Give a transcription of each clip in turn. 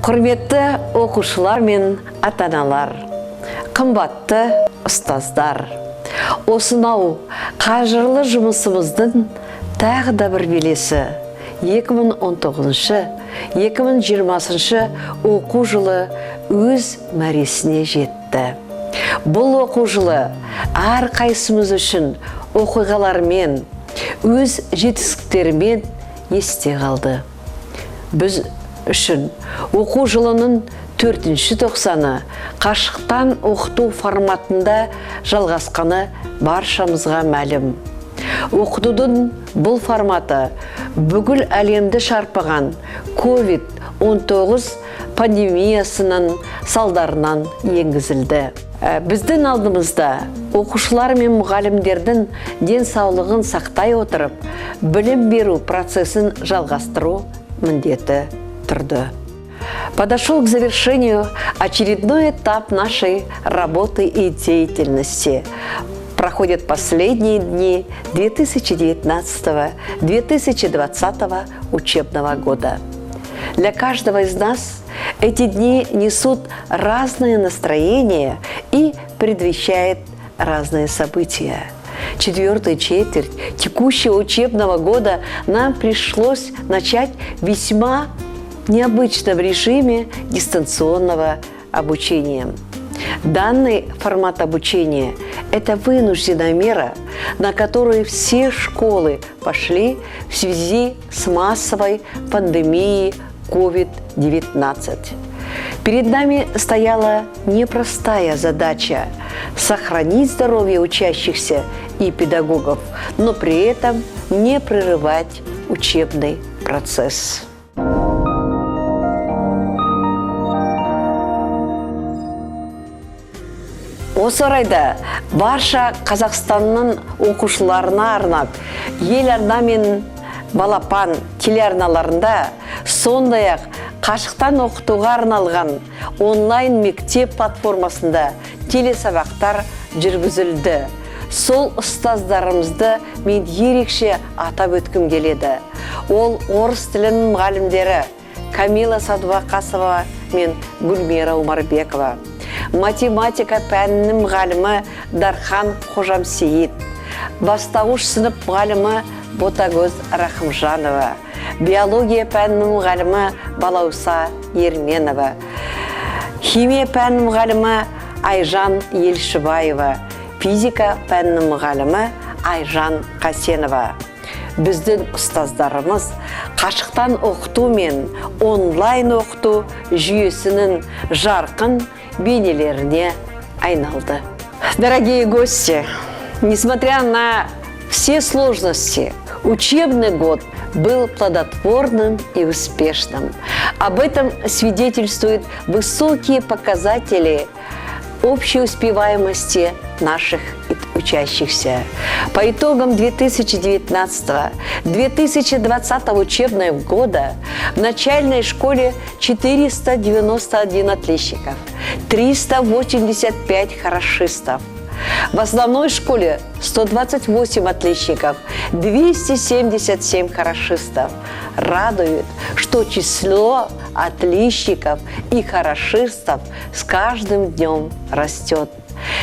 Құрметті оқушылар мен ата-аналар, қымбатты ұстаздар, осынау қажырлы жұмысымыздың тағы да бір белесі 2019-2020 оқу жылы өз мәресіне жетті. Бұл оқу жылы әрқайсымыз үшін оқиғалармен, өз жетістіктерімен есте қалды. Біз үшін оқу жылының 4-ші тоқсаны қашықтан оқыту форматында жалғасқаны баршамызға мәлім. Оқытудың бұл форматы бүкіл әлемді шарпыған COVID-19 пандемиясының салдарынан енгізілді. Біздің алдымызда оқушылар мен мұғалімдердің денсаулығын сақтай отырып, білім беру процесін жалғастыру міндеті тұрды. Подошел к завершению очередной этап нашей работы и деятельности. Проходят последние дни 2019-2020 учебного года. Для каждого из нас эти дни несут разные настроения и предвещают разные события. Четвертую четверть текущего учебного года нам пришлось начать весьма необычном режиме дистанционного обучения. Данный формат обучения – это вынужденная мера, на которую все школы пошли в связи с массовой пандемией COVID-19. Перед нами стояла непростая задача – сохранить здоровье учащихся и педагогов, но при этом не прерывать учебный процесс. Осы орайда барша Қазақстанның оқушыларына арнап, еларна мен балапан телеарналарында, сондай-ақ қашықтан оқытуға арналған онлайн мектеп платформасында телесабақтар жүргізілді. Сол ұстаздарымызды мен ерекше атап өткім келеді. Ол орыс тілінің мұғалімдері Камила Садуақасова мен Гүлмира Умарбекова, математика пәнінің мұғалімі Дархан Қожамсейіт, бастауыш сынып мұғалімі Ботагөз Рахымжанова, биология пәнінің мұғалімі Балауса Ерменова, химия пәнінің мұғалімі Айжан Елшібаева, физика пәнінің мұғалімі Айжан Қасенова. Біздің ұстаздарымыз қашықтан оқыту мен онлайн оқыту жүйесінің жарқын бейнелеріне айналды. Дорогие гости, несмотря на все сложности, учебный год был плодотворным и успешным. Об этом свидетельствуют высокие показатели общей успеваемости наших учащихся. По итогам 2019-2020 учебного года в начальной школе 491 отличников, 385 хорошистов. В основной школе 128 отличников, 277 хорошистов. Радует, что число отличников и хорошистов с каждым днем растет.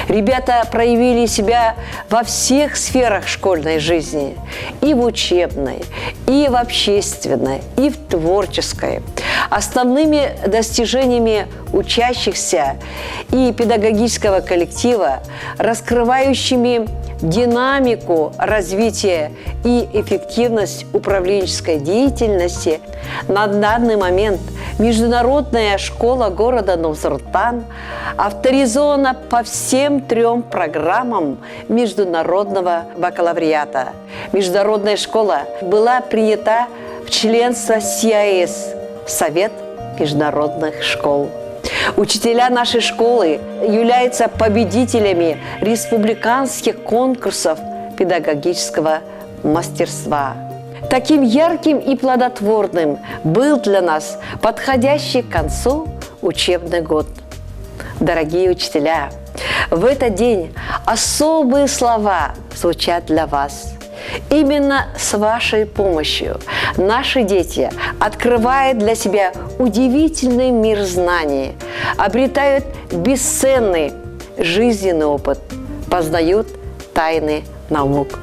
Ребята проявили себя во всех сферах школьной жизни, и в учебной, и в общественной, и в творческой. Основными достижениями учащихся и педагогического коллектива, раскрывающими динамику развития и эффективность управленческой деятельности, на данный момент Международная школа города Нур-Султан авторизована по всем 3 программам международного бакалавриата. Международная школа была принята в членство CIS – Совет международных школ. Учителя нашей школы являются победителями республиканских конкурсов педагогического мастерства. Таким ярким и плодотворным был для нас подходящий к концу учебный год. Дорогие учителя, в этот день особые слова звучат для вас. именно с вашей помощью наши дети открывают для себя удивительный мир знаний, обретают бесценный жизненный опыт, познают тайны наук.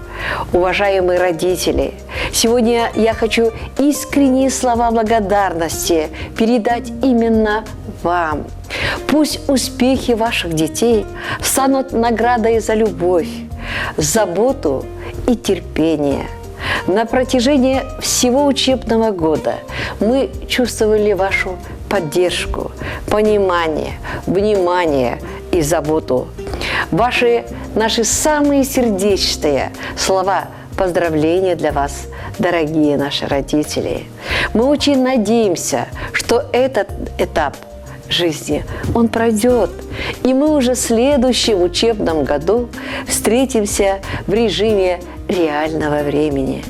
Уважаемые родители, сегодня я хочу искренние слова благодарности передать именно вам. Пусть успехи ваших детей станут наградой за любовь, заботу и терпение. На протяжении всего учебного года мы чувствовали вашу поддержку, понимание, внимание и заботу. Наши самые сердечные слова поздравления для вас, дорогие наши родители. Мы очень надеемся, что этот этап жизни, он пройдет, и мы уже в следующем учебном году встретимся в режиме реального времени.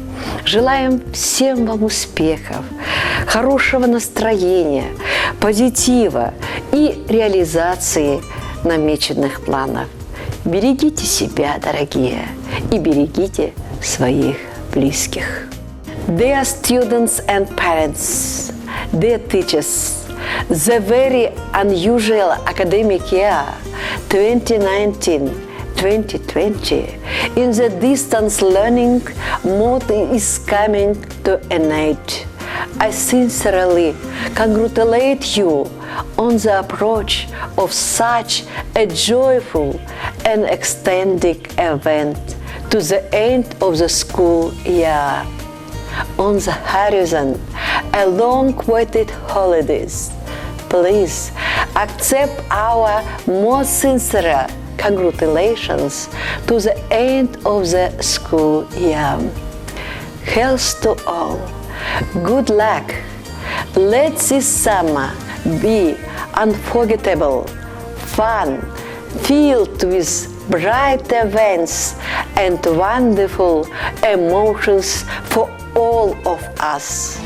Желаем всем вам успехов, хорошего настроения, позитива и реализации намеченных планов. Берегите себя, дорогие, и берегите своих близких. Dear students and parents, dear teachers, the very unusual academic year 2019-2020 in the distance learning mode is coming to an end. I sincerely congratulate you on the approach of such a joyful and extended event to the end of the school year. On the horizon, a long-awaited holidays. Please accept our most sincere congratulations to the end of the school year. Health to all. Good luck. Let this summer be unforgettable, fun, filled with bright events and wonderful emotions for all of us.